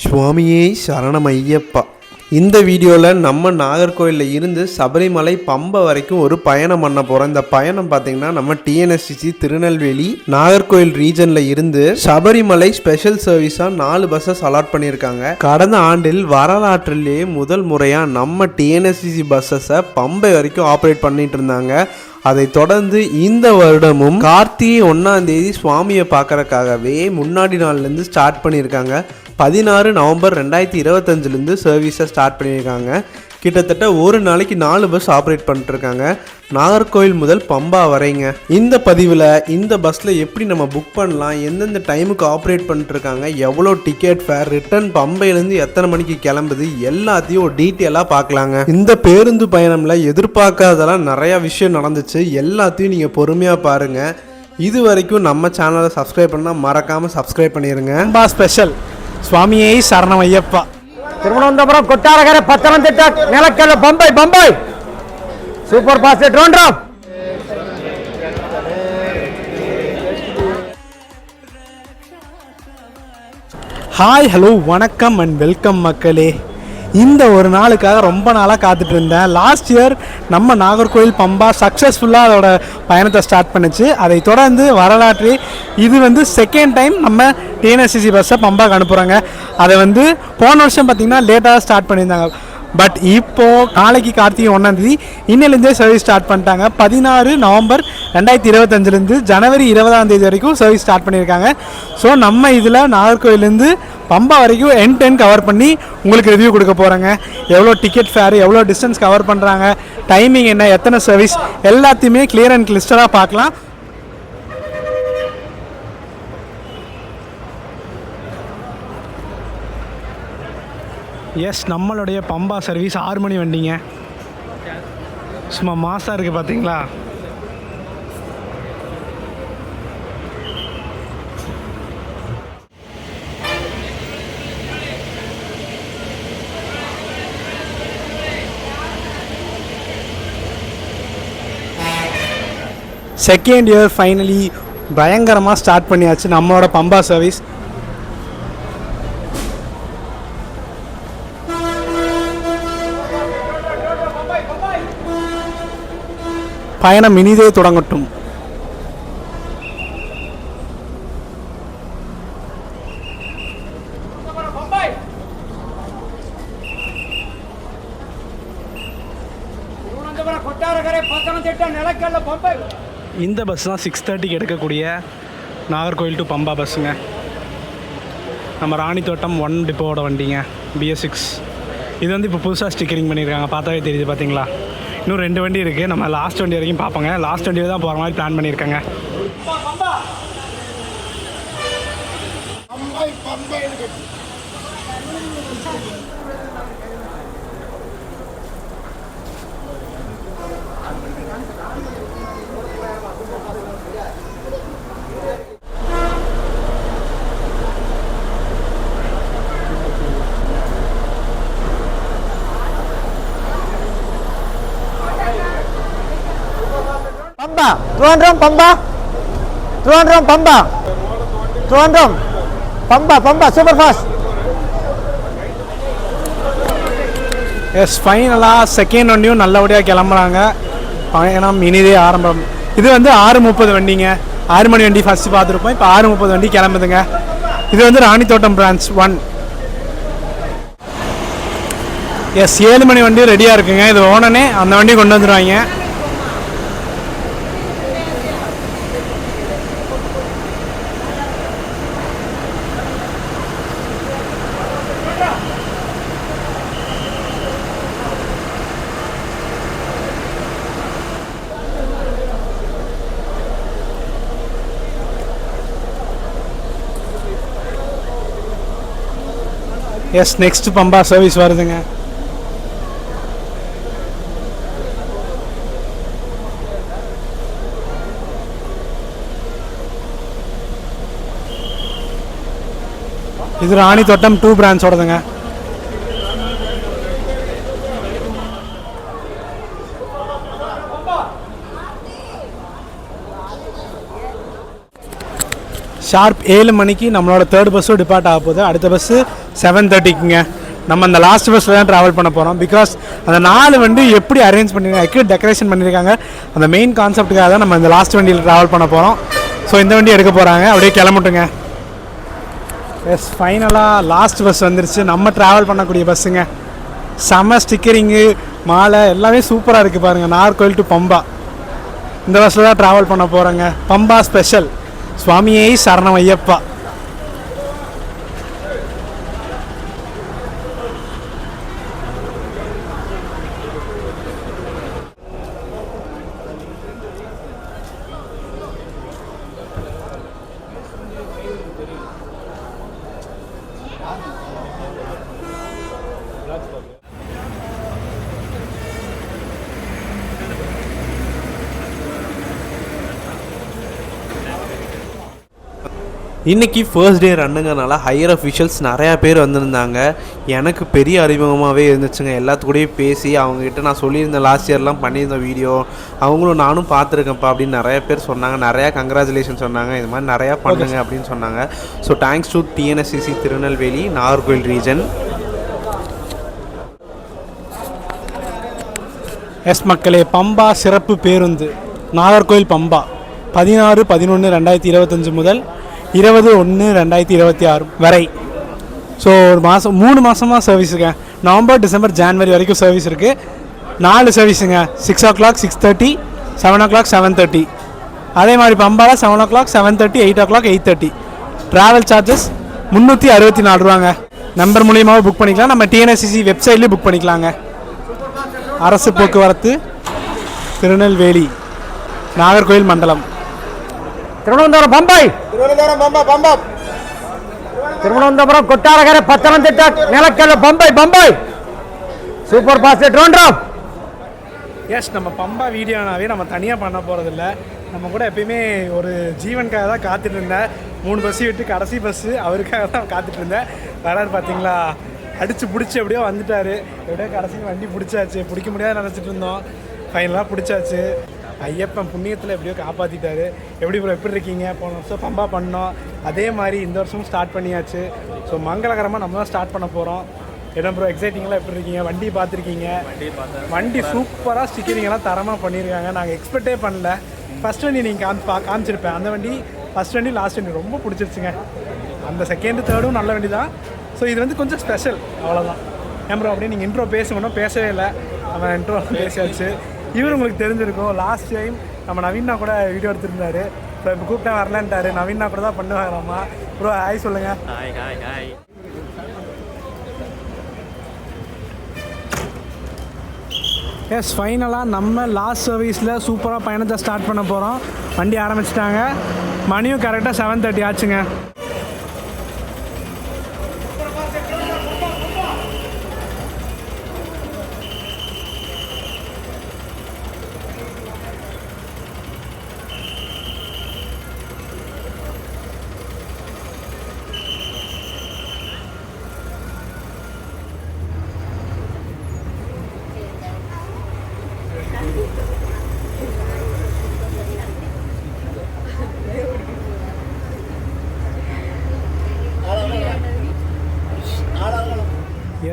சுவாமியே சரணமையப்பா. இந்த வீடியோவில் நம்ம நாகர்கோயிலில் இருந்து சபரிமலை பம்பை வரைக்கும் ஒரு பயணம் பண்ண போகிறோம். இந்த பயணம் பார்த்தீங்கன்னா நம்ம டிஎன்எஸ்டிசி திருநெல்வேலி நாகர்கோயில் ரீஜனில் இருந்து சபரிமலை ஸ்பெஷல் சர்வீஸாக 4 பஸ்ஸஸ் அலாட் பண்ணியிருக்காங்க. கடந்த ஆண்டில் வரலாற்றிலேயே முதல் முறையாக நம்ம டிஎன்எஸ்டிசி பஸ்ஸஸை பம்பை வரைக்கும் ஆப்ரேட் பண்ணிட்டு இருந்தாங்க. அதை தொடர்ந்து இந்த வருடமும் கார்த்திகை 1ஆம் தேதி சுவாமியை பார்க்கறதுக்காகவே முன்னாடி நாள்லேருந்து ஸ்டார்ட் பண்ணியிருக்காங்க. 16 நவம்பர் 2025 சர்வீஸை ஸ்டார்ட் பண்ணியிருக்காங்க. கிட்டத்தட்ட ஒரு நாளைக்கு 4 பஸ் ஆப்ரேட் பண்ணிட்டுருக்காங்க, நாகர்கோவில் முதல் பம்பா வரைங்க. இந்த பதிவில் இந்த பஸ்ஸில் எப்படி நம்ம புக் பண்ணலாம், எந்தெந்த டைமுக்கு ஆப்ரேட் பண்ணிட்டுருக்காங்க, எவ்வளோ டிக்கெட் ஃபேர், ரிட்டர்ன் பம்பையிலேருந்து எத்தனை மணிக்கு கிளம்புது, எல்லாத்தையும் டீட்டெயிலாக பார்க்கலாங்க. இந்த பேருந்து பயணமில் எதிர்பார்க்காதெல்லாம் நிறையா விஷயம் நடந்துச்சு. எல்லாத்தையும் நீங்கள் பொறுமையாக பாருங்கள். இது வரைக்கும் நம்ம சேனலை சப்ஸ்கிரைப் பண்ணால் மறக்காமல் சப்ஸ்கிரைப் பண்ணிடுங்க. பம்பா ஸ்பெஷல் சுவாமியே சரணம் ஐயப்பா. திருவனந்தபுரம் கொட்டாரகரை பத்தனந்திட்ட நிலக்கல்ல பம்பை பம்பை சூப்பர் ஃபாஸ்ட் ட்ரோன்ட்ராப். ஹாய் ஹலோ வணக்கம் அண்ட் வெல்கம் மக்களே. இந்த ஒரு நாளுக்காக ரொம்ப நாளாக காத்துட்டு இருந்தேன். லாஸ்ட் இயர் நம்ம நாகர்கோவில் பம்பா சக்ஸஸ்ஃபுல்லாக அதோட பயணத்தை ஸ்டார்ட் பண்ணிச்சு. அதை தொடர்ந்து வரலாற்று இது செகண்ட் டைம் நம்ம டிஎன்எஸ்சிசி பஸ்ஸை பம்பாக்கு அனுப்புகிறாங்க. அதை போன வருஷம் பார்த்திங்கன்னா லேட்டாக ஸ்டார்ட் பண்ணியிருந்தாங்க. பட் இப்போது நாளைக்கு கார்த்திகை 1ஆம் தேதி இன்னிலேருந்தே சர்வீஸ் ஸ்டார்ட் பண்ணிட்டாங்க. 16 நவம்பர் 2025 ஜனவரி 20ஆம் தேதி வரைக்கும் சர்வீஸ் ஸ்டார்ட் பண்ணியிருக்காங்க. ஸோ நம்ம இதில் நாகர்கோவிலேருந்து பம்பா வரைக்கும் எண்ட் டு எண்ட் கவர் பண்ணி உங்களுக்கு ரிவ்யூ கொடுக்க போகிறாங்க. எவ்வளோ டிக்கெட் ஃபேர், எவ்வளோ டிஸ்டன்ஸ் கவர் பண்ணுறாங்க, டைமிங் என்ன, எத்தனை சர்வீஸ், எல்லாத்தையுமே கிளியர் அண்ட் கிளிஸ்டராக பார்க்கலாம். எஸ், நம்மளுடைய பம்பா சர்வீஸ் 6 மணி வண்டிங்க. சும்மா மாசாக இருக்குது பார்த்தீங்களா. செகண்ட் இயர் ஃபைனலி பயங்கரமாக ஸ்டார்ட் பண்ணியாச்சு நம்மளோட பம்பா சர்வீஸ். பயணம் இனிதே தொடங்கட்டும். இந்த பஸ் தான் 6:30க்கு எடுக்கக்கூடிய நாகர்கோவில் டு பம்பா பஸ்ஸுங்க. நம்ம ராணித்தோட்டம் 1 டிப்போவோட வண்டிங்க, BS6. இது இப்போ புதுசாக ஸ்டிக்கரிங் பண்ணியிருக்காங்க, பார்த்தாவே தெரியுது பார்த்தீங்களா. இன்னும் 2 வண்டி இருக்குது. நம்ம லாஸ்ட் வண்டி வரைக்கும் பார்ப்போங்க. லாஸ்ட் வண்டியில் தான் போகிற மாதிரி பிளான் பண்ணியிருக்காங்க. பம்பா ட்ரோன்ட்ராப் பம்பா ட்ரோன்ட்ராப் பம்பா ட்ரோன்ட்ராப் பம்பா பம்பா சூப்பர் ஃபாஸ்ட். எஸ், ஃபைனலாக செகண்ட் வண்டியும் நல்லபடியாக கிளம்புறாங்க. பயணம் இனிதே ஆரம்பம். இது 6:30 வண்டிங்க. 6 மணி வண்டி ஃபஸ்ட்டு பார்த்துருப்போம். இப்போ 6:30 வண்டி கிளம்புதுங்க. இது ராணித்தோட்டம் பிரான்ச் 1. எஸ், 7 மணி வண்டி ரெடியாக இருக்குங்க. இது ஓனனே அந்த வண்டி கொண்டு வந்துடுவாங்க. எஸ், நெக்ஸ்ட் பம்பா சர்வீஸ் வருதுங்க. இது ராணித்தோட்டம் 2 பிரான்ச்சோடதுங்க. ஷார்ப் 7 மணிக்கு நம்மளோட தேர்ட் பஸ்ஸும் டிபார்ட் ஆக போகுது. அடுத்த பஸ்ஸு 7:30க்குங்க. நம்ம அந்த லாஸ்ட் பஸ்ஸில் தான் ட்ராவல் பண்ண போகிறோம். பிகாஸ் அந்த 4 வண்டி எப்படி அரேஞ்ச் பண்ணியிருக்காங்க, டெக்கரேஷன் பண்ணியிருக்காங்க, அந்த மெயின் கான்செப்ட்டுக்காக தான் நம்ம இந்த லாஸ்ட் வண்டியில் ட்ராவல் பண்ண போகிறோம். ஸோ இந்த வண்டி எடுக்க போகிறாங்க. அப்படியே கிளம்பட்டுங்க. எஸ், ஃபைனலாக லாஸ்ட் பஸ் வந்துருச்சு. நம்ம ட்ராவல் பண்ணக்கூடிய பஸ்ஸுங்க. செம்ம ஸ்டிக்கரிங்கு, மாலை எல்லாமே சூப்பராக இருக்குது பாருங்கள். நாகர்கோவில் டு பம்பா இந்த பஸ்ஸில் தான் ட்ராவல் பண்ண போகிறோங்க. பம்பா ஸ்பெஷல். சுவாமியே சரணம் ஐயப்பா. இன்றைக்கி ஃபர்ஸ்ட் டே ரன்னுங்கனால ஹையர் அஃபிஷியல்ஸ் நிறையா பேர் வந்திருந்தாங்க. எனக்கு பெரிய அறிமுகமாகவே இருந்துச்சுங்க. எல்லாத்துக்கூடயும் பேசி அவங்ககிட்ட நான் சொல்லியிருந்தேன், லாஸ்ட் இயர்லாம் பண்ணியிருந்த வீடியோ அவங்களும் நானும் பார்த்துருக்கேன்ப்பா அப்படின்னு நிறைய பேர் சொன்னாங்க. நிறையா கங்க்ராச்சுலேஷன் சொன்னாங்க. இது மாதிரி நிறையா பண்ணுங்க அப்படின்னு சொன்னாங்க. So thanks to TNSCC Tirunelveli Nagercoil region. Yes மக்களே, பம்பா சிறப்பு பேருந்து நாகர்கோவில் பம்பா 16/11/2025 முதல் 20/1/2026 வரை. ஸோ ஒரு மாதம் 3 மாதமாக சர்வீஸுங்க. நவம்பர், டிசம்பர், ஜான்வரி வரைக்கும் சர்வீஸ் இருக்குது. 4 சர்வீஸுங்க. 6 o'clock, 6:30, 7 o'clock, 7:30. அதே மாதிரி பம்பாவில் 7 o'clock, 7:30, 8 o'clock, 8:30. ட்ராவல் சார்ஜஸ் 364 ரூபாங்க. நம்பர் மூலியமாகவும் புக் பண்ணிக்கலாம். நம்ம டிஎன்எஸ்சிசி வெப்சைட்லேயும் புக் பண்ணிக்கலாங்க. அரசு போக்குவரத்து திருநெல்வேலி நாகர்கோவில் மண்டலம். திருவனந்தபுரம் பம்பை, திருவனந்தபுரம் கொட்டாரகரை பத்தனந்திட்ட நிலக்கல்ல பம்பை பம்பை சூப்பர் ஃபாஸ்ட் ட்ரோன். எஸ், நம்ம பம்பா வீடியோனாவே நம்ம தனியாக பண்ண போகிறதில்ல. நம்ம கூட எப்பயுமே ஒரு ஜீவனுக்காக தான் காத்துட்டு இருந்தேன். 3 பஸ்ஸு விட்டு கடைசி பஸ்ஸு அவருக்காக தான் காத்துட்டு இருந்தேன். வராரு பார்த்தீங்களா, அடித்து பிடிச்சி எப்படியோ வந்துட்டார். எப்படியோ கடைசி வண்டி பிடிச்சாச்சு. பிடிக்க முடியாது நினச்சிட்டு இருந்தோம். ஃபைனலாக பிடிச்சாச்சு. ஐயப்பன் புண்ணியத்தில் எப்படியோ காப்பாற்றிட்டாரு. எப்படி ப்ரோ, எப்படி இருக்கீங்க? போன வருஷம் பம்பா பண்ணோம், அதே மாதிரி இந்த வருஷமும் ஸ்டார்ட் பண்ணியாச்சு. ஸோ மங்களகரமாக நம்ம தான் ஸ்டார்ட் பண்ண போகிறோம். என்ன ப்ரோ, எக்ஸைட்டிங்லாம் எப்படி இருக்கீங்க? வண்டி பார்த்துருக்கீங்க? வண்டி சூப்பராக ஸ்டிக்கரிங்கெல்லாம் தரமாக பண்ணியிருக்காங்க. நாங்கள் எக்ஸ்பெக்டே பண்ணல. ஃபஸ்ட் வண்டி நீங்கள் காமிச்சிருப்பேன். அந்த வண்டி ஃபஸ்ட் வண்டி, லாஸ்ட் வண்டி ரொம்ப பிடிச்சிருச்சுங்க. அந்த செகண்டு தேர்டும் நல்ல வண்டி தான். ஸோ இது வந்து கொஞ்சம் ஸ்பெஷல், அவ்வளோதான். ஏன் ப்ரோ அப்படியே நீங்கள் இன்ட்ரோ பேசணும், பேசவே இல்லை. நம்ம இன்ட்ரோ பேசியாச்சு. இவர் உங்களுக்கு தெரிஞ்சிருக்கும், லாஸ்ட் டைம் நம்ம நவீனா கூட வீடியோ எடுத்திருந்தாரு. ஸோ இப்போ கூப்பிட்டேன் வரலன்ட்டாரு. நவீனா கூட தான் பண்ணுவாங்கம்மா. ப்ரோ ஹாய் சொல்லுங்கள். ஹாய். எஸ், ஃபைனலாக நம்ம லாஸ்ட் சர்வீஸில் சூப்பராக பயணத்தை ஸ்டார்ட் பண்ண போகிறோம். வண்டி ஆரம்பிச்சிட்டாங்க. மணியும் கரெக்டாக 7:30 ஆச்சுங்க.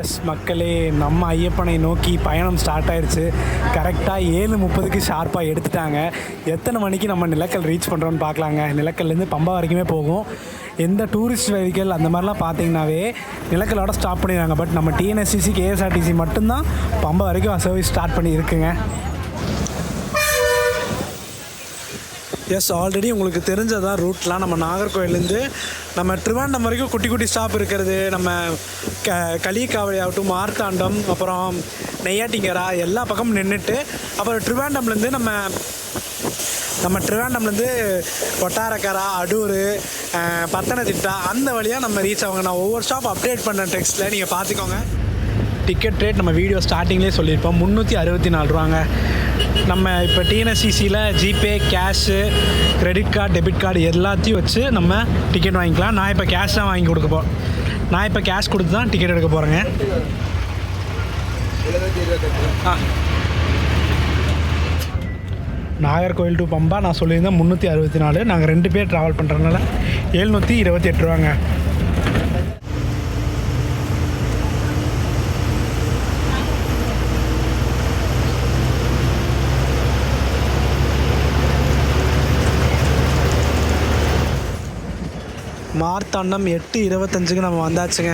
எஸ் மக்களே, நம்ம ஐயப்பனை நோக்கி பயணம் ஸ்டார்ட் ஆயிடுச்சு. கரெக்டாக 7:30க்கு ஷார்ப்பாக எடுத்துட்டாங்க. எத்தனை மணிக்கு நம்ம நிலக்கல் ரீச் பண்ணுறோன்னு பார்க்கலாங்க. நிலக்கல்லேருந்து பம்பா வரைக்குமே போகும். எந்த டூரிஸ்ட் வெஹிக்கிள் அந்த மாதிரிலாம் பார்த்தீங்கன்னாவே நிலக்கலோட ஸ்டாப் பண்ணிடுறாங்க. பட் நம்ம டிஎன்எஸ்சிசி, கேஎஸ்ஆர்டிசி மட்டும்தான் பம்பா வரைக்கும் சர்வீஸ் ஸ்டார்ட் பண்ணி இருக்குங்க. எஸ், ஆல்ரெடி உங்களுக்கு தெரிஞ்சதான் ரூட்லாம். நம்ம நாகர்கோவிலேருந்து நம்ம ட்ரிவாண்டம் வரைக்கும் குட்டி குட்டி ஸ்டாப் இருக்கிறது. நம்ம களியக்காவடி ஆகட்டும், மார்த்தாண்டம், அப்புறம் நெய்யாட்டிங்கரா எல்லா பக்கமும் நின்றுட்டு, அப்புறம் ட்ரிவாண்டம்லேருந்து நம்ம ட்ரிவாண்டம்லேருந்து கொட்டாரக்கரா, அடூர், பத்தனத்திட்டா அந்த வழியாக நம்ம ரீச் ஆகுங்க. நான் ஒவ்வொரு ஸ்டாப் அப்டேட் பண்ணுறேன் டெக்ஸ்ட்டில், நீங்கள் பார்த்துக்கோங்க. டிக்கெட் ரேட் நம்ம வீடியோ ஸ்டார்டிங்லேயே சொல்லியிருப்போம், 364 ரூபாங்க. நம்ம இப்போ டிஎன்எஸ்சிசியில் GPay, cash, credit card, debit card எல்லாத்தையும் வச்சு நம்ம டிக்கெட் வாங்கிக்கலாம். நான் இப்போ கேஷ் தான் வாங்கி நான் இப்போ கேஷ் கொடுத்து தான் டிக்கெட் எடுக்க போகிறேங்க. நாகர்கோவில் டு பம்பா நான் சொல்லியிருந்தேன் 364. நாங்கள் 2 பேர் ட்ராவல் பண்ணுறதுனால 728 ரூபாங்க. மார்த்தாண்டம் 8:25க்கு நம்ம வந்தாச்சுங்க.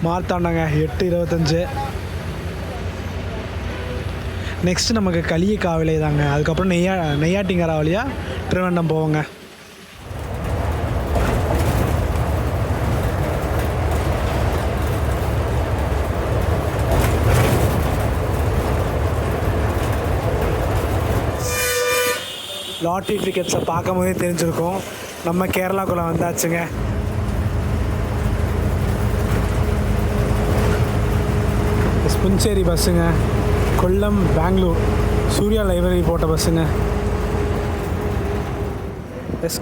மார்த்தாண்டங்க 8:25. நெக்ஸ்ட்டு நமக்கு களியக்காவிலை தாங்க. அதுக்கப்புறம் நெய்யாட்டிங்கரா வழியாக திருவண்ணம் போவோங்க. லாட்ரி டிக்கெட்ஸை பார்க்கும் போதே தெரிஞ்சிருக்கும் நம்ம கேரளாக்குள்ளே வந்தாச்சுங்க. புஞ்சேரி பஸ்ஸுங்க, கொல்லம் பெங்களூர் சூர்யா லைப்ரரி போட்ட பஸ்ஸுங்க.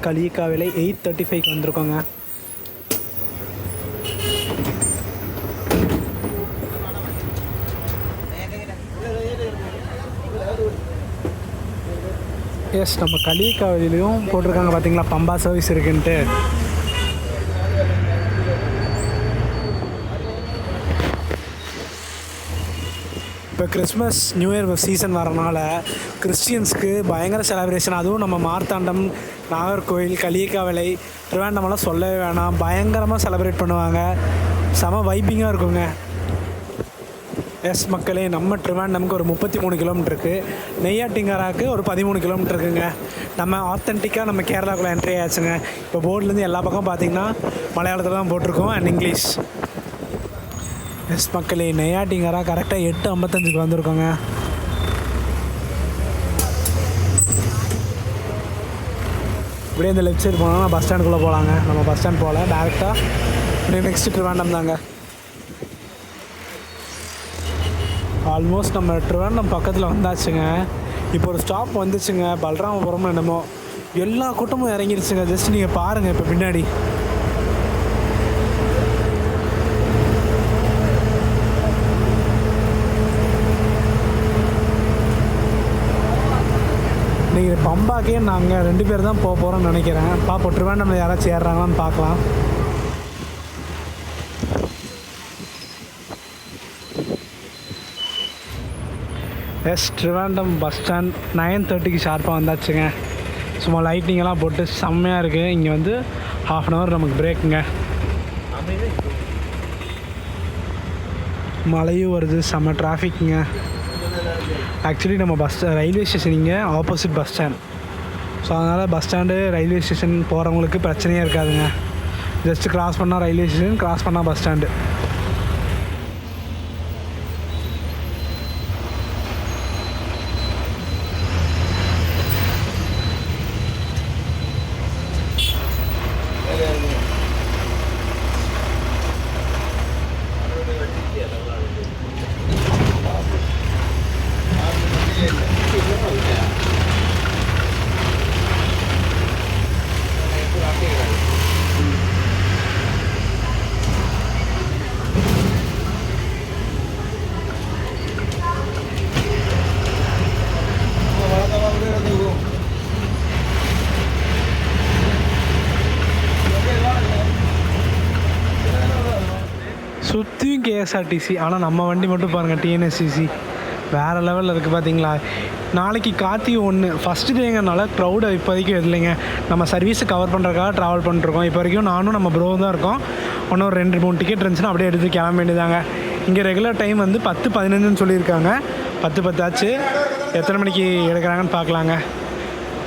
களியக்காவிலை 8:35க்கு வந்திருக்கோங்க. நம்ம களியக்காவிலையும் போட்டிருக்காங்க பார்த்தீங்களா பம்பா சர்வீஸ் இருக்குன்ட்டு. இப்போ கிறிஸ்மஸ் நியூ இயர் சீசன் வரனால கிறிஸ்டியன்ஸ்க்கு பயங்கர செலிப்ரேஷன். அதுவும் நம்ம மார்த்தாண்டம், நாகர்கோவில், களியக்காவிலை, திருவண்ணாமலை சொல்லவே வேணாம், பயங்கரமாக செலிப்ரேட் பண்ணுவாங்க. செம வைப்பிங்காக இருக்குங்க. மக்களே, நம்ம திருவண்ணாமலுக்கு ஒரு 33 கிலோமீட்டர் இருக்குது. நெய்யாட்டிங்கராக்கு ஒரு 13 கிலோமீட்டர் இருக்குங்க. நம்ம ஆத்தென்டிக்காக நம்ம கேரளாக்குள்ளே என்ட்ரி ஆயாச்சுங்க. இப்போ போர்ட்லேருந்து எல்லா பக்கம் பார்த்திங்கன்னா மலையாளத்தில் தான் போட்டிருக்கோம் அண்ட் இங்கிலீஷ். மக்களே, நெய்யாட்டிங்கரா கரெக்டாக 8:55க்கு வந்திருக்கோங்க. இப்படியே இந்த லெஃப்ட் சைடு போனோம்னா பஸ் ஸ்டாண்டுக்குள்ளே போகலாங்க. நம்ம பஸ் ஸ்டாண்ட் போகல, டேரெக்டாக இப்படியே நெக்ஸ்ட்டு திருவண்ணாமலை தாங்க. ஆல்மோஸ்ட் நம்ம திருவண்ணாமலை பக்கத்தில் வந்தாச்சுங்க. இப்போ ஒரு ஸ்டாப் வந்துச்சுங்க, பலராமபுரம் என்னமோ. எல்லா கூட்டமும் இறங்கிருச்சுங்க. ஜஸ்ட் நீங்கள் பாருங்கள் இப்போ பின்னாடி. நீங்கள் பம்பாக்கே நாங்கள் 2 பேர் தான் போக போகிறோம்னு நினைக்கிறேன். பார்ப்போம் திருவண்ணாமலை யாராச்சும் ஏறுறாங்களான்னு பார்க்கலாம். திருவண்ணாமலை பஸ் ஸ்டாண்ட் 9:30க்கு ஷார்ப்பாக வந்தாச்சுங்க. சும்மா லைட்டிங்கெல்லாம் போட்டு செம்மையாக இருக்குது. இங்கே வந்து 1/2 hour நமக்கு பிரேக்குங்க. மழையும் வருது, செம்ம டிராஃபிக்குங்க. ஆக்சுவலி நம்ம ரயில்வே ஸ்டேஷன் இங்கே ஆப்போசிட் பஸ் ஸ்டாண்ட். ஸோ அதனால் பஸ் ஸ்டாண்டு ரயில்வே ஸ்டேஷன் போகிறவங்களுக்கு பிரச்சனையே இருக்காதுங்க. ஜஸ்ட்டு கிராஸ் பண்ணால் ரயில்வே ஸ்டேஷன், கிராஸ் பண்ணால் பஸ் ஸ்டாண்டு. சுற்றியும் கேஎஸ்ஆர்டிசி. ஆனால் நம்ம வண்டி மட்டும் பாருங்கள் டிஎன்எஸ்சிசி வேறு லெவலில் இருக்குது பார்த்தீங்களா. நாளைக்கு கார்த்திகை 1 ஃபஸ்ட்டு டேங்கிறனால க்ரௌடு இப்போதைக்கு இல்லைங்க. நம்ம சர்வீஸை கவர் பண்ணுறதுக்காக ட்ராவல் பண்ணிட்டுருக்கோம். இப்போ வரைக்கும் நானும் நம்ம ப்ரோ தான் இருக்கோம். இன்னும் ஒரு 2-3 டிக்கெட் இருந்துச்சுன்னா அப்படியே எடுத்து கிளம்ப வேண்டியதாங்க. இங்கே ரெகுலர் டைம் வந்து 10:15ன்னு சொல்லியிருக்காங்க. 10:10 ஆச்சு. எத்தனை மணிக்கு எடுக்கிறாங்கன்னு பார்க்கலாங்க.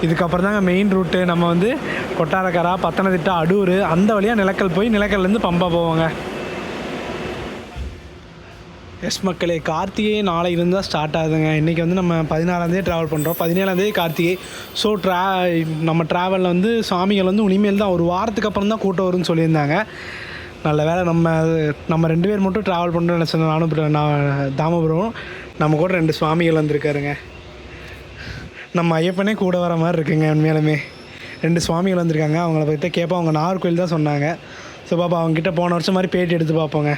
இதுக்கப்புறம் தாங்க மெயின் ரூட்டு. நம்ம வந்து கொட்டாரக்கரா, பத்தனதிட்டா, அடூர் அந்த வழியாக நிலக்கல் போய் நிலக்கல்லேருந்து பம்பா போவோங்க. மக்களே, கார்த்திகை நாளையிலேருந்து தான் ஸ்டார்ட் ஆகுதுங்க. இன்றைக்கி வந்து நம்ம 16ஆந்தேதி ட்ராவல் பண்ணுறோம். 17ஆந்தேதி கார்த்திகை. ஸோ நம்ம ட்ராவலில் வந்து சாமிகள் வந்து இனிமேல் தான் ஒரு வாரத்துக்கு அப்புறம் தான் கூட்டம் வரும்னு சொல்லியிருந்தாங்க. நல்ல வேளை நம்ம 2 பேர் மட்டும் ட்ராவல் பண்ணுறோம்னு நினச்சோம். நான் தாமபுரம் நம்ம கூட 2 சுவாமிகள் வந்திருக்காருங்க. நம்ம ஐயப்பனே கூட வர மாதிரி இருக்குங்க. உண்மையாலுமே 2 சுவாமிகள் வந்திருக்காங்க. அவங்கள பற்றி கேட்போம். அவங்க நாகர்கோயில் தான் சொன்னாங்க. ஸோ பாப்பா அவங்ககிட்ட போன வருஷம் மாதிரி பேட்டி எடுத்து பார்ப்போங்க.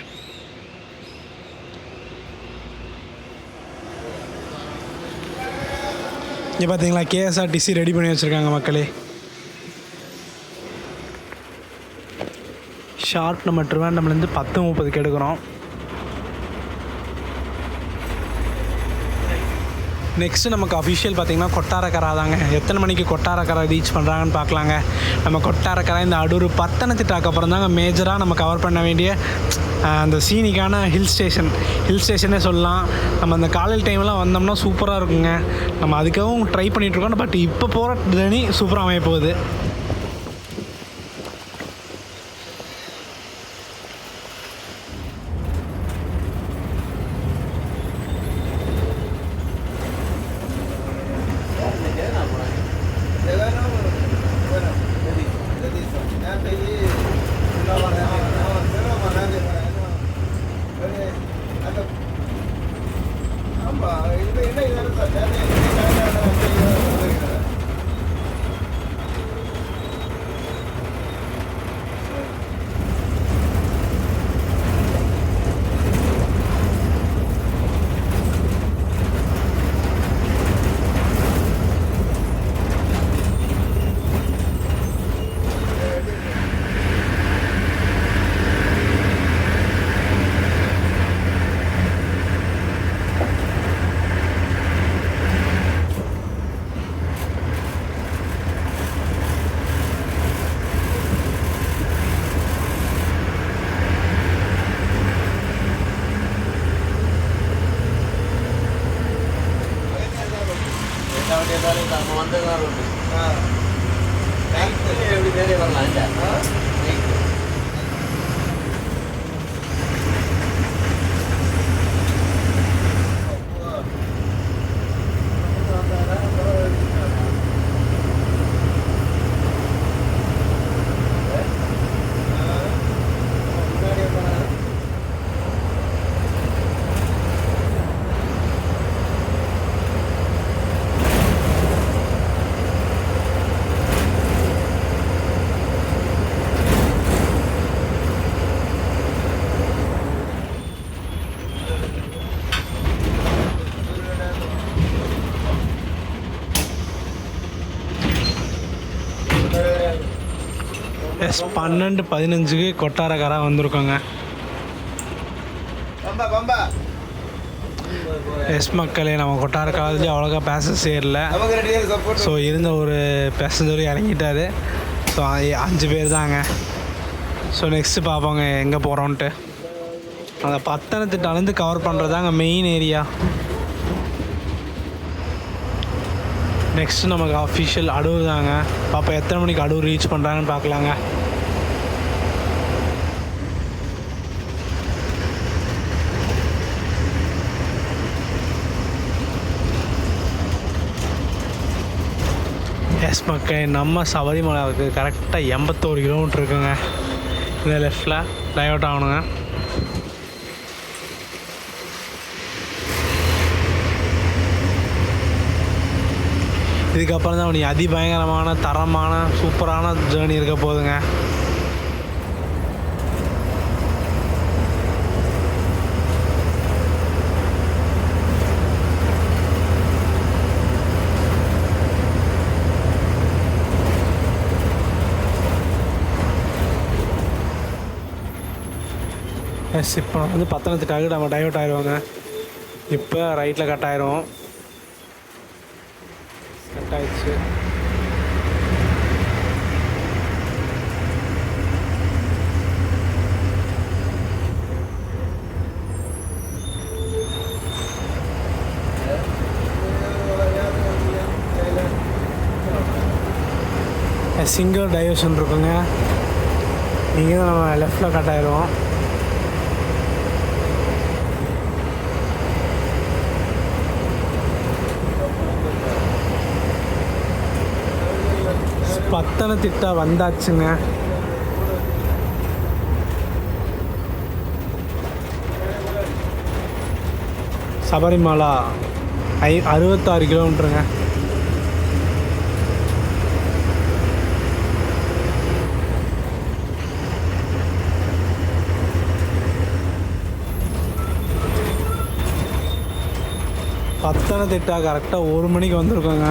இங்கே பார்த்தீங்களா கேஎஸ்ஆர்டிசி ரெடி பண்ணி வச்சுருக்காங்க மக்களே. ஷார்ட் நம்ம ட்ரிவாண்டம்லேருந்து 10:30க்கு எடுக்கிறோம். நெக்ஸ்ட்டு நமக்கு அஃபிஷியல் பார்த்திங்கன்னா கொட்டாரக்கரை தாங்க. எத்தனை மணிக்கு கொட்டாரக்கரை ரீச் பண்ணுறாங்கன்னு பார்க்கலாங்க. நம்ம கொட்டாரக்கரை இந்த அடூர் பத்தனத்திட்டாக்கு அப்புறம் தாங்க மேஜராக நம்ம கவர் பண்ண வேண்டிய அந்த சீனிக்கான ஹில் ஸ்டேஷனே சொல்லலாம். நம்ம அந்த காலையில் டைம்லாம் வந்தோம்னா சூப்பராக இருக்குங்க. நம்ம அதுக்காகவும் ட்ரை பண்ணிகிட்ருக்கோம். பட் இப்போ போகிற ஜர்னி சூப்பராக அமைய போகுது. எஸ் 12:15க்கு கொட்டாரக்கரை வந்திருக்கோங்க. எஸ் மக்களே, நம்ம கொட்டாரக்கரையிலேயே அவ்வளோக்கா பேசஞ்சர்ஸ் ஏறல. ஸோ இருந்த ஒரு பேசஞ்சரும் இறங்கிட்டார். ஸோ 5 பேர் தாங்க. ஸோ நெக்ஸ்ட்டு பார்ப்போங்க எங்கே போகிறோன்ட்டு. அந்த பத்தனத்திட்டாலேருந்து கவர் பண்ணுறது தாங்க மெயின் ஏரியா. நெக்ஸ்ட்டு நமக்கு அஃபிஷியல் அடூர் தாங்க. பாப்பா எத்தனை மணிக்கு அடூர் ரீச் பண்ணுறாங்கன்னு பார்க்கலாங்க. எஸ் மக்கள், நம்ம சபரிமலைக்கு கரெக்டாக 81 கிலோமீட்டர் இருக்குங்க. இந்த லெஃப்டில் டைவர்ட் ஆகணுங்க. இதுக்கப்புறம் தான் அவனுக்கு அதிபயங்கரமான தரமான சூப்பரான ஜேர்னி இருக்க போகுதுங்க. எஸ், இப்போ வந்து பத்தனத்துக்காக நம்ம டைவர்ட் ஆயிடுவாங்க. இப்போ ரைட்டில் கட் ஆயிரும். கட் ஆயிடுச்சு. சிங்கிள் டைவர்ஷன் இருக்குங்க. இங்கே தான் நம்ம லெஃப்டில் கட் ஆயிடுவோம். பத்தனத்திட்டா வந்தாச்சுங்க. சபரிமலா 66 கிலோமீட்டருங்க. பத்தனதிட்டா கரெக்டாக 1 மணிக்கு வந்திருக்கோங்க.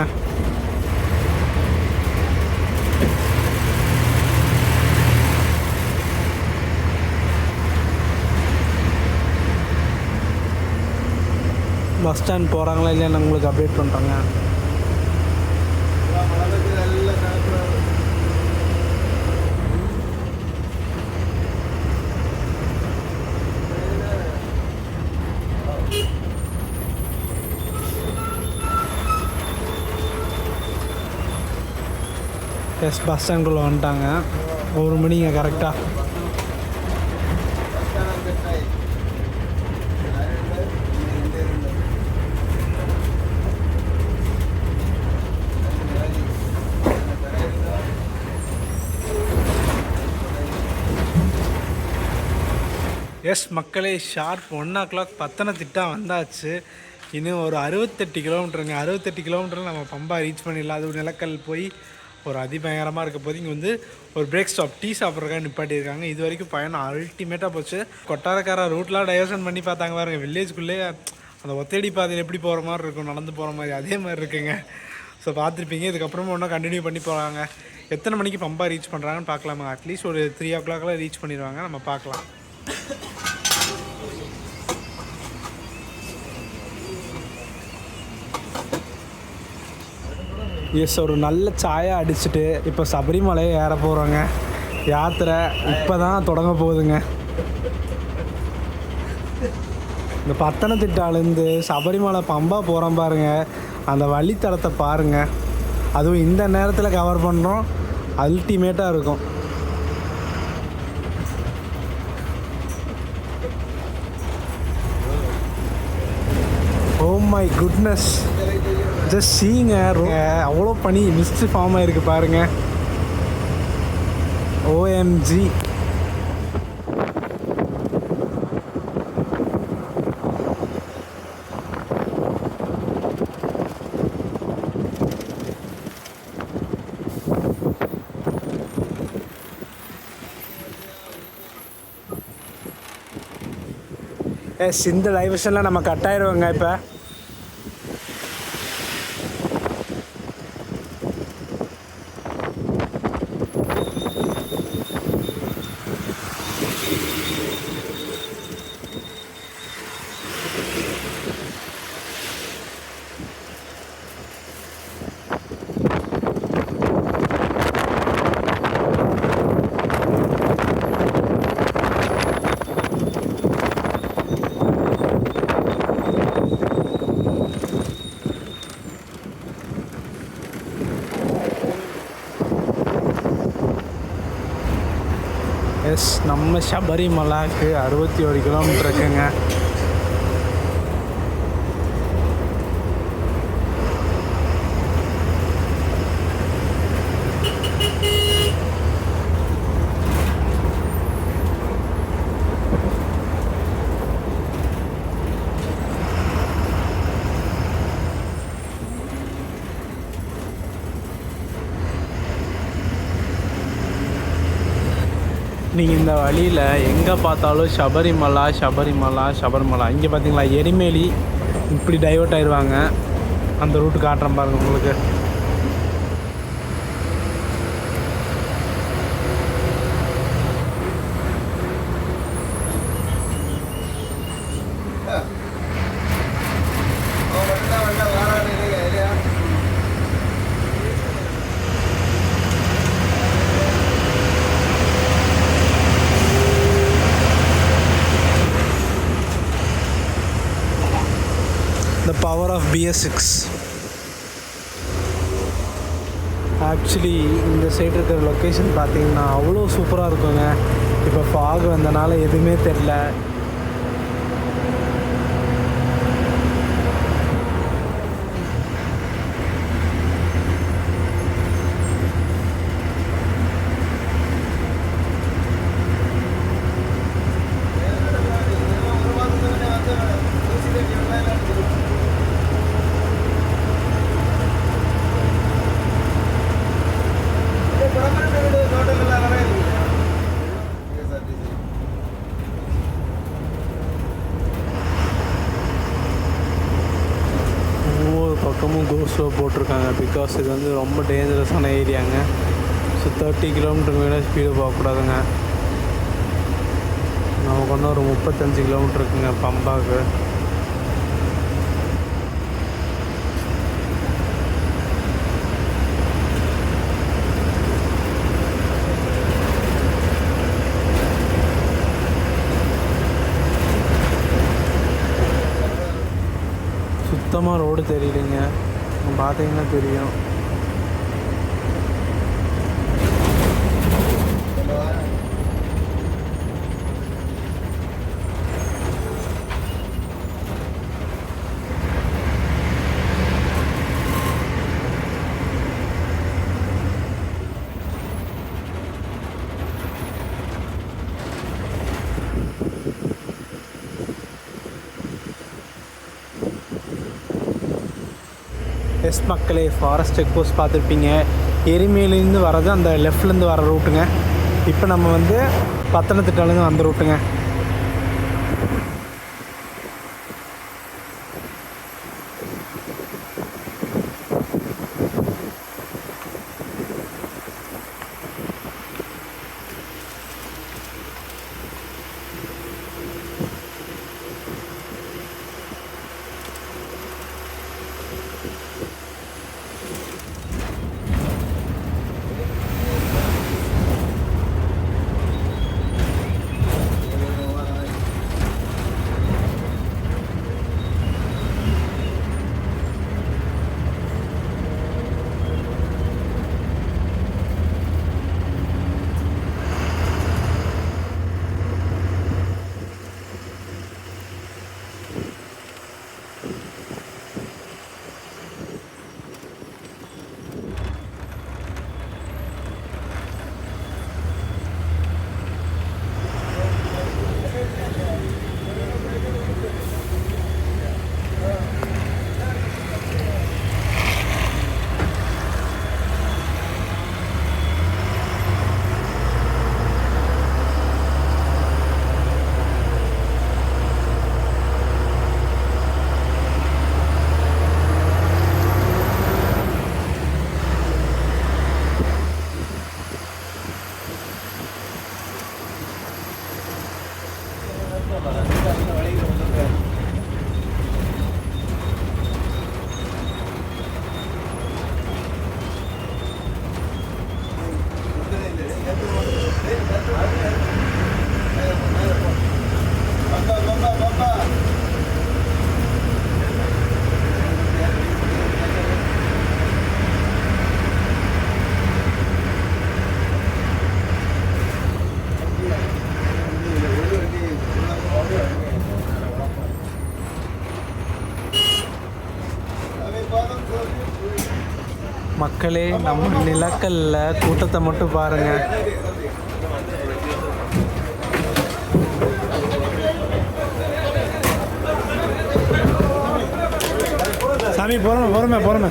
பஸ் ஸ்டாண்ட் போகிறாங்களா இல்லையா உங்களுக்கு அப்டேட் பண்ணுறாங்க. எஸ், பஸ் ஸ்டாண்டுக்குள்ளே வந்துட்டாங்க. 1 மணிங்க கரெக்டாக. எஸ் மக்களே, ஷார்ப் 1 o'clock பத்தனதிட்டா வந்தாச்சு. இன்னும் ஒரு 68 கிலோமீட்டருங்க. 68 கிலோமீட்டரில் நம்ம பம்பா ரீச் பண்ணிடலாம். அது நிலக்கல் போய் ஒரு அதிபயங்கரமாக இருக்க போது இங்கே வந்து ஒரு பிரேக் ஸ்டாப் டீ சாப்பிட்றதுக்காக நிப்பாட்டியிருக்காங்க. இது வரைக்கும் பயணம் அல்டிமேட்டாக போச்சு. கொட்டாரக்கார ரூட்லாம் டைவர்ஷன் பண்ணி பார்த்தாங்க பாருங்க. வில்லேஜ்குள்ளே அந்த ஒத்தடி பாதையில் எப்படி போகிற மாதிரி இருக்கும், நடந்து போகிற மாதிரி அதே மாதிரி இருக்குங்க. ஸோ பார்த்துருப்பீங்க. இதுக்கப்புறமா ஒன்றும் கண்டினியூ பண்ணி போகிறாங்க. எத்தனை மணிக்கு பம்பா ரீச் பண்ணுறாங்கன்னு பார்க்கலாமா. அட்லீஸ்ட் ஒரு 3 o'clock ரீச் பண்ணிடுவாங்க. நம்ம பார்க்கலாம். எஸ், ஒரு நல்ல சாயா அடிச்சுட்டு இப்போ சபரிமலையை ஏற போகிறோங்க. யாத்திரை இப்போ தான் தொடங்க போகுதுங்க. இந்த பத்தனதிட்டாலேருந்து சபரிமலை பம்பா போகிறோம் பாருங்கள். அந்த வழித்தடத்தை பாருங்கள். அதுவும் இந்த நேரத்தில் கவர் பண்ணுறோம். அல்டிமேட்டாக இருக்கும். ஓ மை குட்னஸ், ஜஸ்ட் சீங்க. அவ்வளோ பனி மிஸ்ட் ஃபார்ம் ஆகிருக்கு பாருங்கள். ஓஎம்ஜி. எஸ், இந்த டைவர்ஷனில் நம்ம கட் ஆயிடுவோங்க. இப்போ எஸ், நம்ம சபரிமலாக்கு 61 கிலோமீட்டர் இருக்குங்க. நீங்கள் இந்த வழியில் எங்கே பார்த்தாலும் சபரிமலா சபரிமலா சபரிமலா. இங்கே பார்த்தீங்களா எரிமேலி. இப்படி டைவர்ட் ஆயிடுவாங்க. அந்த ரூட்டு காட்டுறேன் பாருங்கள் உங்களுக்கு. The power of BS6. Actually இந்த சைடு இருக்கிற லொக்கேஷன் பார்த்தீங்கன்னா அவ்வளோ சூப்பராக இருக்குங்க. இப்போ ஃபாக் வந்தனால எதுவுமே தெரில. ஸ்லோ போட்டிருக்காங்க. பிகாஸ் இது வந்து ரொம்ப டேஞ்சரஸான ஏரியாங்க. ஸோ 30 கிலோமீட்டருக்கு மேலே ஸ்பீடு போகக்கூடாதுங்க. நமக்கு ஒன்று ஒரு 35 கிலோமீட்டர் இருக்குங்க பம்பாவுக்கு. சுத்தமாக ரோடு தெரியலைங்க, பார்த்தீங்கன்னா தெரியும். எஸ் மக்களே, ஃபாரஸ்ட் செக் போஸ்ட் பார்த்துருப்பீங்க. எரிமேலேருந்து வர்றது அந்த லெஃப்ட்லேருந்து வர ரூட்டுங்க. இப்போ நம்ம வந்து பத்தனத்திட்டாலேருந்து வந்த ரூட்டுங்க. மக்களே, நம்ம நிலக்கல்ல கூட்டத்தை மட்டும் பாருங்கள். சாமி பொறுமை.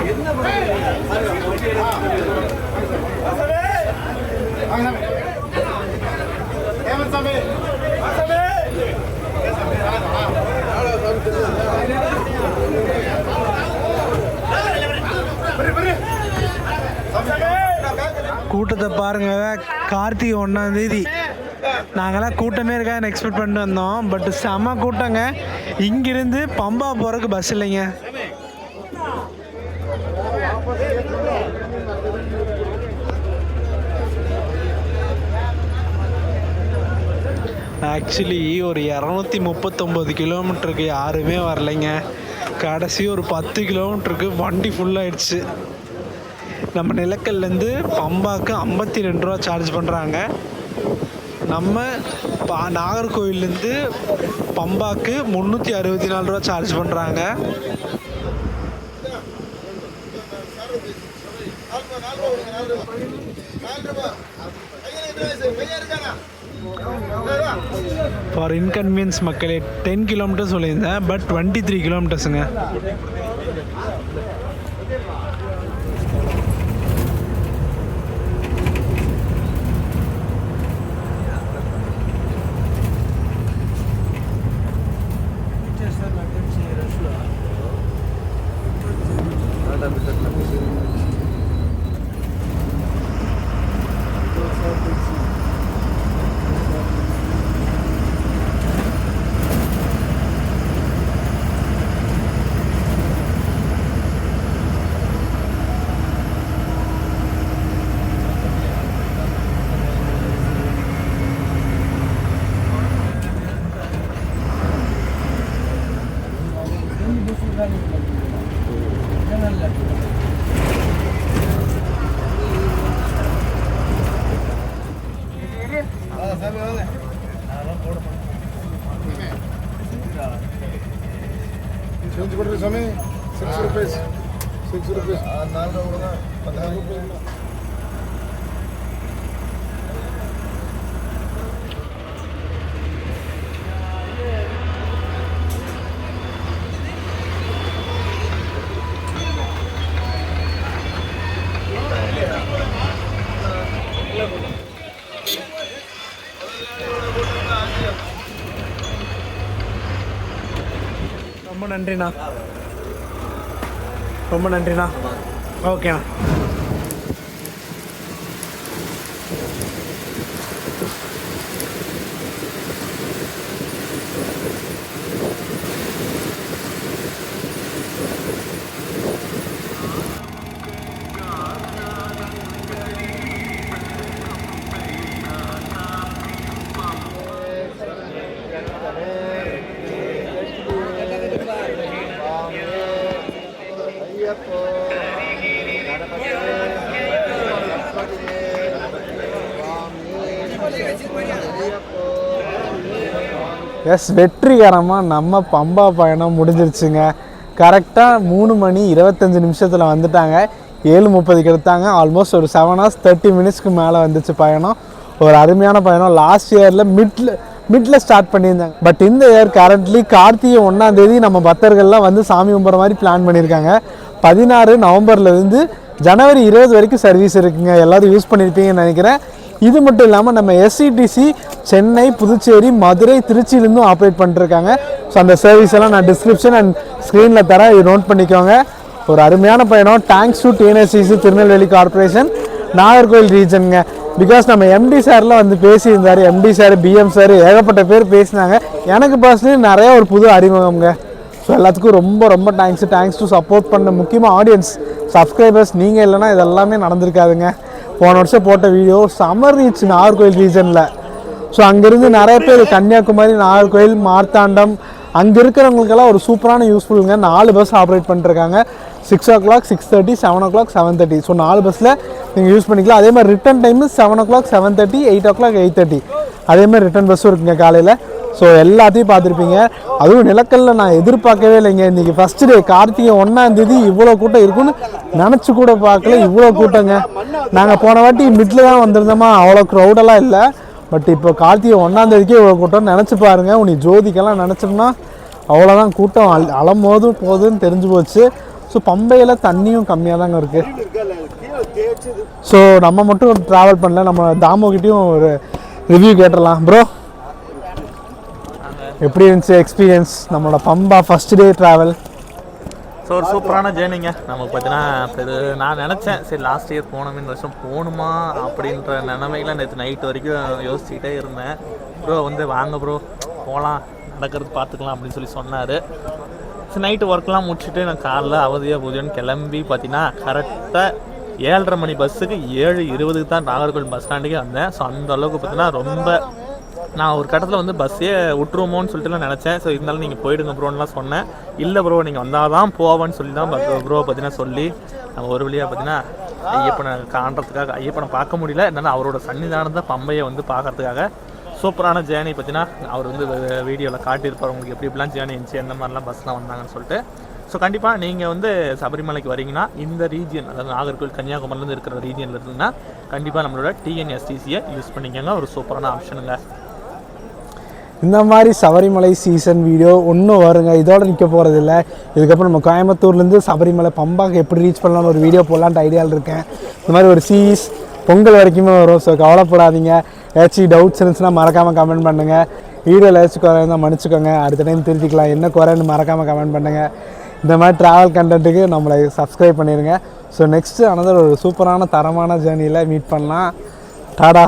கூட்டத்தை பாருங்க. கார்த்திகை 1ஆம் தேதி நாங்களாம் கூட்டமே இருக்காதுன்னு எக்ஸ்பெக்ட் பண்ணிட்டு வந்தோம். பட் செம கூட்டங்க. இங்கிருந்து பம்பா போகிறதுக்கு பஸ் இல்லைங்க. ஆக்சுவலி ஒரு 239 கிலோமீட்டருக்கு யாருமே வரலைங்க. கடைசி ஒரு 10 கிலோமீட்டருக்கு வண்டி ஃபுல்லாகிடுச்சு. நம்ம நிலக்கல்லேருந்து பம்பாவுக்கு 52 ரூபா சார்ஜ் பண்ணுறாங்க. நம்ம நாகர்கோவிலேருந்து பம்பாவுக்கு 364 ரூபா சார்ஜ் பண்ணுறாங்க. ஃபார் இன்கன்வீனியன்ஸ் மக்களே 10 கிலோமீட்டர் சொல்லியிருந்தேன், பட் 23 கிலோமீட்டர்ஸுங்க. ரொம்ப நன்றிண்ணா, ரொம்ப நன்றிண்ணா. ஓகேண்ணா. எஸ், வெற்றிகரமாக நம்ம பம்பா பயணம் முடிஞ்சிருச்சுங்க. கரெக்டாக 3 மணி 25 நிமிஷத்தில் வந்துட்டாங்க. 7:30க்கு எடுத்தாங்க. ஆல்மோஸ்ட் ஒரு 7 hours 30 minutesக்கு மேலே வந்துச்சு பயணம். ஒரு அருமையான பயணம். லாஸ்ட் இயரில் மிட்டில் ஸ்டார்ட் பண்ணியிருந்தாங்க. பட் இந்த இயர் கரண்ட்லி கார்த்திகை 1ஆம் தேதி நம்ம பக்தர்கள்லாம் வந்து சாமி கும்பிட்ற மாதிரி பிளான் பண்ணியிருக்காங்க. 16 நவம்பர்லேருந்து ஜனவரி 20 வரைக்கும் சர்வீஸ் இருக்குங்க. எல்லோரும் யூஸ் பண்ணியிருப்பீங்கன்னு நினைக்கிறேன். இது மட்டும் இல்லாமல் நம்ம எஸ்சிடிசி சென்னை, புதுச்சேரி, மதுரை, திருச்சியிலேருந்தும் ஆப்ரேட் பண்ணிட்டுருக்காங்க. ஸோ அந்த சர்வீஸ் எல்லாம் நான் டிஸ்கிரிப்ஷன் அண்ட் ஸ்க்ரீனில் தரேன், இது நோட் பண்ணிக்கோங்க. ஒரு அருமையான பயணம். Thanks to TNSCC Tirunelveli corporation Nagercoil ரீஜனுங்க. பிகாஸ் நம்ம எம்டி சார்லாம் வந்து பேசியிருந்தார். எம்டி சார், பிஎம் சார், ஏகப்பட்ட பேர் பேசினாங்க. எனக்கு பர்சனலி நிறைய ஒரு புது அறிமுகம்ங்க. ஸோ எல்லாத்துக்கும் ரொம்ப ரொம்ப தேங்க்ஸ் டு சப்போர்ட் பண்ண முக்கியமாக ஆடியன்ஸ், சப்ஸ்கிரைபர்ஸ். நீங்கள் இல்லைனா இதெல்லாமே நடந்திருக்காதுங்க. போன வருஷம் போட்ட வீடியோ சம்மர் ரீச் நாகர்கோவில் ரீஜனில். ஸோ அங்கேருந்து நிறைய பேர் கன்னியாகுமரி, நாகர்கோவில், மார்த்தாண்டம் அங்கே இருக்கிறவங்களுக்கெல்லாம் ஒரு சூப்பரான யூஸ்ஃபுல்லுங்க. 4 பஸ் ஆப்ரேட் பண்ணிட்டுருக்காங்க. 6 o'clock, 6:30, 7 o'clock, 7:30. ஸோ 4 பஸ்ஸில் நீங்கள் யூஸ் பண்ணிக்கலாம். அதே மாதிரி ரிட்டன் டைமு 7 o'clock, 7:30, 8 o'clock, 8:30. அதேமாதிரி ரிட்டன் பஸ்ஸும் இருக்குங்க காலையில். ஸோ எல்லாத்தையும் பார்த்துருப்பீங்க. அதுவும் நிலக்கல்ல நான் எதிர்பார்க்கவே இல்லைங்க. இன்றைக்கி ஃபஸ்ட்டு டே, கார்த்திகை 1ஆம் தேதி இவ்வளோ கூட்டம் இருக்குன்னு நினச்சி கூட பார்க்கல. இவ்வளோ கூட்டங்க. நாங்கள் போன வாட்டி மிட்டில் தான் வந்திருந்தோமா, அவ்வளோ க்ரௌடெல்லாம் இல்லை. பட் இப்போ கார்த்திகை 1ஆம் தேதிக்கே இவ்வளோ கூட்டம் நினச்சி பாருங்கள். உனி ஜோதிக்கெல்லாம் நினச்சோம்னா அவ்வளோதான் கூட்டம். போகுதுன்னு தெரிஞ்சு போச்சு. ஸோ பம்பையில் தண்ணியும் கம்மியாக தாங்க இருக்குது. ஸோ நம்ம மட்டும் ட்ராவல் பண்ணல, நம்ம தாமோகிட்டையும் ஒரு ரிவ்யூ கேட்டுடலாம். ப்ரோ, எப்படி இருந்துச்சு எக்ஸ்பீரியன்ஸ் நம்மளோட Pamba first day travel? So ஒரு சூப்பரான ஜேர்னிங்க. நமக்கு பார்த்தீங்கன்னா இது நான் நினச்சேன், சரி லாஸ்ட் இயர் போனோமே, இந்த வருஷம் போகணுமா அப்படின்ற நிலைமையில் நேற்று நைட் வரைக்கும் யோசிச்சுக்கிட்டே இருந்தேன். ப்ரோ வந்து வாங்க ப்ரோ போகலாம், நடக்கிறது பார்த்துக்கலாம் அப்படின்னு சொல்லி சொன்னார். சரி நைட்டு ஒர்க்லாம் முடிச்சுட்டு நான் காலைல அவதியாக பூஜைன்னு கிளம்பி பார்த்தீங்கன்னா கரெக்டாக 7:30 மணி பஸ்ஸுக்கு 7:20க்கு தான் நாகர்கோவில் பஸ் ஸ்டாண்டுக்கே வந்தேன். ஸோ அந்த அளவுக்கு பார்த்தீங்கன்னா ரொம்ப நான் ஒரு கட்டத்தில் வந்து பஸ்ஸே விட்டுருமோன்னு சொல்லிட்டுலாம் நினச்சேன். ஸோ இருந்தாலும் நீங்கள் போயிடுங்க ப்ரோன்லாம் சொன்னேன். இல்லை ப்ரோ நீங்கள் வந்தால் தான் போவேன்னு சொல்லி தான் ப்ரோ பார்த்தீங்கன்னா சொல்லி நம்ம ஒரு வழியாக பார்த்தீங்கன்னா ஐயப்பனை காண்றதுக்காக, ஐயப்பனை பார்க்க முடியல, என்னென்னா அவரோட சன்னிதானத்தை பம்பையை வந்து பார்க்கறதுக்காக சூப்பரான ஜேர்னி பார்த்தீங்கன்னா அவர் வந்து வீடியோவில் காட்டியிருப்பார் உங்களுக்கு எப்படி எப்படிலாம் ஜேர்னி இருந்துச்சு, எந்த மாதிரிலாம் பஸ்லாம் வந்தாங்கன்னு சொல்லிட்டு. ஸோ கண்டிப்பாக நீங்கள் வந்து சபரிமலைக்கு வரீங்கன்னா இந்த ரீஜியன், அதாவது நாகர்கோவில் கன்னியாகுமரிலேருந்து இருக்கிற ரீஜியனில் இருந்தீங்கன்னா கண்டிப்பாக நம்மளோட டிஎன்எஸ்டிசியை யூஸ் பண்ணிக்கோங்க. ஒரு சூப்பரான ஆப்ஷனுங்க. இந்த மாதிரி சபரிமலை சீசன் வீடியோ ஒன்றும் வருங்க. இதோட நிற்க போகிறதில்ல. இதுக்கப்புறம் நம்ம கோயம்புத்தூர்லேருந்து சபரிமலை பம்பாக்கு எப்படி ரீச் பண்ணலான்னு ஒரு வீடியோ போடலான்ட்டு ஐடியாவில் இருக்கேன். இந்த மாதிரி ஒரு சீஸ் பொங்கல் வரைக்குமே வரும். ஸோ கவலைப்படாதீங்க. ஏதாச்சும் டவுட்ஸ் இருந்துச்சுன்னா மறக்காமல் கமெண்ட் பண்ணுங்கள். வீடியோவில் ஏதாச்சும் குறை இருந்தால் மன்னிச்சுக்கோங்க. அடுத்த டைம் திருத்திக்கலாம். என்ன குறைன்னு மறக்காமல் கமெண்ட் பண்ணுங்கள். இந்த மாதிரி ட்ராவல் கண்டென்ட்டுக்கு நம்மளை சப்ஸ்கிரைப் பண்ணிடுங்க. ஸோ நெக்ஸ்ட்டு அனதர் ஒரு சூப்பரான தரமான ஜேர்னியில் மீட் பண்ணலாம். டாடா.